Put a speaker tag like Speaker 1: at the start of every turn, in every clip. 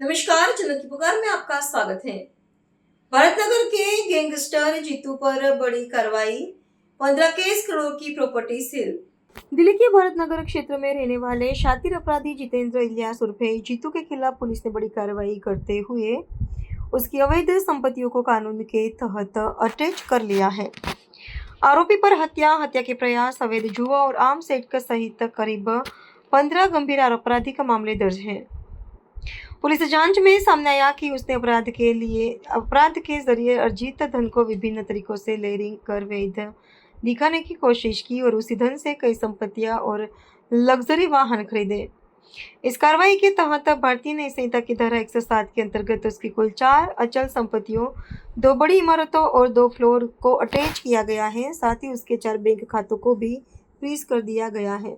Speaker 1: नमस्कार, जनक की पुकार में आपका स्वागत है। भरतनगर के गैंगस्टर जीतू पर बड़ी कार्रवाई, 15 केस करोड़ की प्रॉपर्टी सील। दिल्ली के भरतनगर क्षेत्र में रहने वाले शातिर अपराधी जितेंद्र इलियास उर्फे जीतू के खिलाफ पुलिस ने बड़ी कार्रवाई करते हुए उसकी अवैध संपत्तियों को कानून के तहत अटैच कर लिया है। आरोपी पर हत्या के प्रयास, अवैध जुआ और आर्म्स एक्ट सहित करीब 15 गंभीर आपराधिक मामले दर्ज हैं। पुलिस जांच में सामने आया कि उसने अपराध के जरिए अर्जित धन को विभिन्न तरीकों से लेयरिंग कर वैध दिखाने की कोशिश की और उसी धन से कई संपत्तियां और लग्जरी वाहन खरीदे। इस कार्रवाई के तहत भारतीय न्याय संहिता की धारा 107 के अंतर्गत उसकी कुल 4 अचल संपत्तियों, 2 बड़ी इमारतों और 2 फ्लोर को अटैच किया गया है। साथ ही उसके 4 बैंक खातों को भी फ्रीज कर दिया गया है।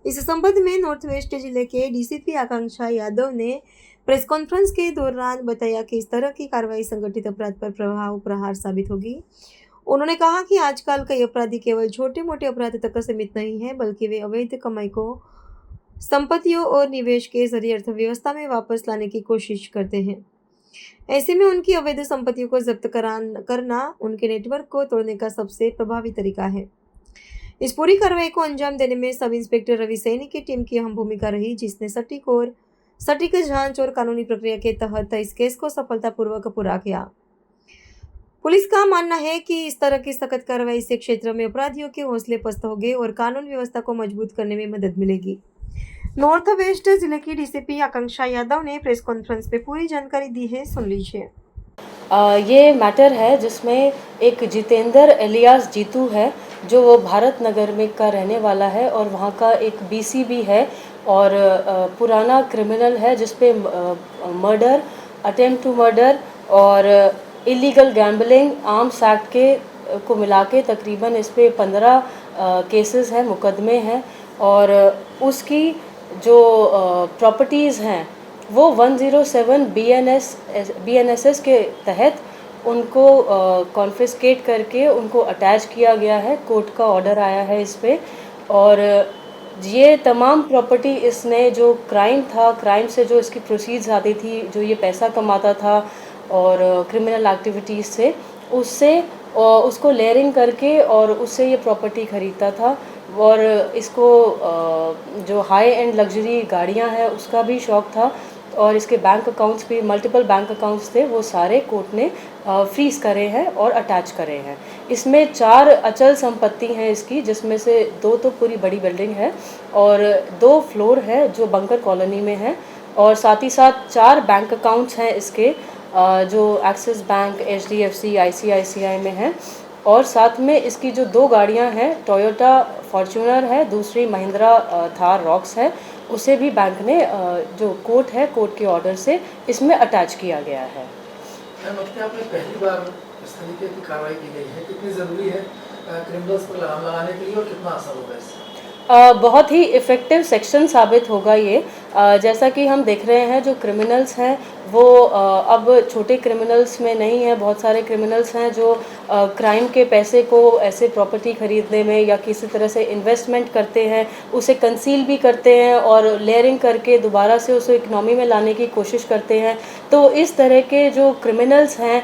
Speaker 1: इस संबंध में नॉर्थ वेस्ट जिले के डीसीपी आकांक्षा यादव ने प्रेस कॉन्फ्रेंस के दौरान बताया कि इस तरह की कार्रवाई संगठित अपराध पर प्रहार साबित होगी। उन्होंने कहा कि आजकल कई अपराधी केवल छोटे मोटे अपराध तक सीमित नहीं है, बल्कि वे अवैध कमाई को संपत्तियों और निवेश के जरिए अर्थव्यवस्था में वापस लाने की कोशिश करते हैं। ऐसे में उनकी अवैध संपत्तियों को जब्त करना उनके नेटवर्क को तोड़ने का सबसे प्रभावी तरीका है। इस पूरी कार्रवाई को अंजाम देने में सब इंस्पेक्टर रवि सैनी की टीम की अहम भूमिका रही, जिसने सटीक जांच और कानूनी प्रक्रिया के तहत इस केस को सफलतापूर्वक पूरा किया। पुलिस का मानना है कि इस तरह की सख्त कार्रवाई से क्षेत्र में अपराधियों के हौसले पस्त होंगे और कानून व्यवस्था को मजबूत करने में मदद मिलेगी। नॉर्थ वेस्ट जिले की डीसीपी आकांक्षा यादव ने प्रेस कॉन्फ्रेंस में पूरी जानकारी दी है, सुन लीजिए।
Speaker 2: ये मैटर है जिसमें एक जितेंद्र इलियास जीतू है, जो वो भारत नगर में का रहने वाला है और वहाँ का एक बीसी भी है और पुराना क्रिमिनल है, जिसपे मर्डर, अटेम्प्ट टू मर्डर और इलीगल गैम्बलिंग, आर्म्स एक्ट के को मिला के तकरीबन इस पर 15 केसेस हैं, मुकदमे हैं। और उसकी जो प्रॉपर्टीज़ हैं वो 107 BNSS के तहत उनको कॉन्फिस्केट करके उनको अटैच किया गया है। कोर्ट का ऑर्डर आया है इस पे। और ये तमाम प्रॉपर्टी इसने जो क्राइम से जो इसकी प्रोसीड्स आती थी, जो ये पैसा कमाता था और क्रिमिनल एक्टिविटीज़ से, उसको लेयरिंग करके और उससे ये प्रॉपर्टी ख़रीदता था। और इसको जो हाई एंड लग्जरी गाड़ियां हैं उसका भी शौक़ था। और इसके बैंक अकाउंट्स भी, मल्टीपल बैंक अकाउंट्स थे, वो सारे कोर्ट ने फ्रीज़ करे हैं और अटैच करे हैं। इसमें 4 अचल संपत्ति हैं इसकी, जिसमें से 2 तो पूरी बड़ी बिल्डिंग है और 2 फ्लोर है जो बंकर कॉलोनी में है। और साथ ही साथ 4 बैंक अकाउंट्स हैं इसके, जो एक्सिस बैंक, HDFC, ICICI में हैं। और साथ में इसकी जो 2 गाड़ियां हैं, टोयोटा फॉर्च्यूनर है, दूसरी महिंद्रा थार रॉक्स है, उसे भी बैंक ने जो कोर्ट के ऑर्डर से इसमें अटैच किया गया है।
Speaker 3: आपने पहली बार इस तरीके की कार्रवाई की गई है, कितनी ज़रूरी है क्रिमिनल्स पर लगाम लगाने के लिए और कितना असर होगा इससे?
Speaker 2: बहुत ही इफ़ेक्टिव सेक्शन साबित होगा ये। जैसा कि हम देख रहे हैं, जो क्रिमिनल्स हैं वो अब छोटे क्रिमिनल्स में नहीं है। बहुत सारे क्रिमिनल्स हैं जो क्राइम के पैसे को ऐसे प्रॉपर्टी ख़रीदने में या किसी तरह से इन्वेस्टमेंट करते हैं, उसे कंसील भी करते हैं और लेयरिंग करके दोबारा से उसे इकनॉमी में लाने की कोशिश करते हैं। तो इस तरह के जो क्रिमिनल्स हैं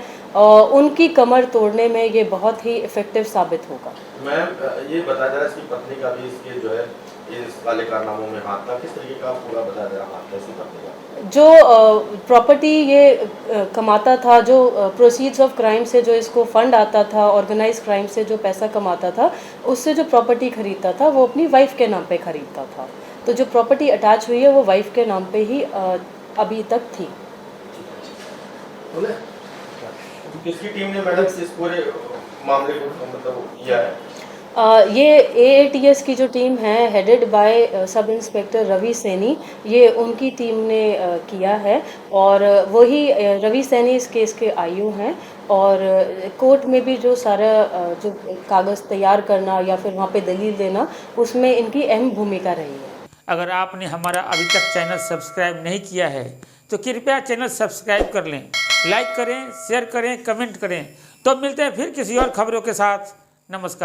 Speaker 2: उनकी कमर तोड़ने में ये बहुत ही इफ़ेक्टिव साबित होगा।
Speaker 4: मैम, ये बता दे रहा इसकी पत्नी का भी इसके जो है इस वाले कारनामों में हाथ था, किस तरीके का पूरा बता दे रहा हाथ था इसकी पत्नी का?
Speaker 2: जो प्रॉपर्टी ये कमाता था, जो प्रोसीड्स ऑफ क्राइम से जो इसको फंड आता था, ऑर्गेनाइज क्राइम से जो पैसा कमाता था, उससे जो प्रॉपर्टी खरीदता था वो अपनी वाइफ के नाम पे खरीदता था। तो जो प्रॉपर्टी अटैच हुई है वो वाइफ के नाम पे ही अभी तक थी।
Speaker 4: किसकी टीम ने मैडम इस पूरे मामले को मतलब किया है?
Speaker 2: ये AATS की जो टीम है, headed by sub inspector Ravi Saini, ये उनकी टीम ने किया है। और वही रवि सैनी इस केस के IO हैं। और कोर्ट में भी जो सारा जो कागज़ तैयार करना या फिर वहाँ पे दलील देना, उसमें इनकी अहम भूमिका रही है।
Speaker 5: अगर आपने हमारा अभी तक चैनल सब्सक्राइब नहीं किया है तो कृपया चैनल सब्सक्राइब कर लें, लाइक करें, शेयर करें, कमेंट करें। तो मिलते हैं फिर किसी और खबरों के साथ। नमस्कार।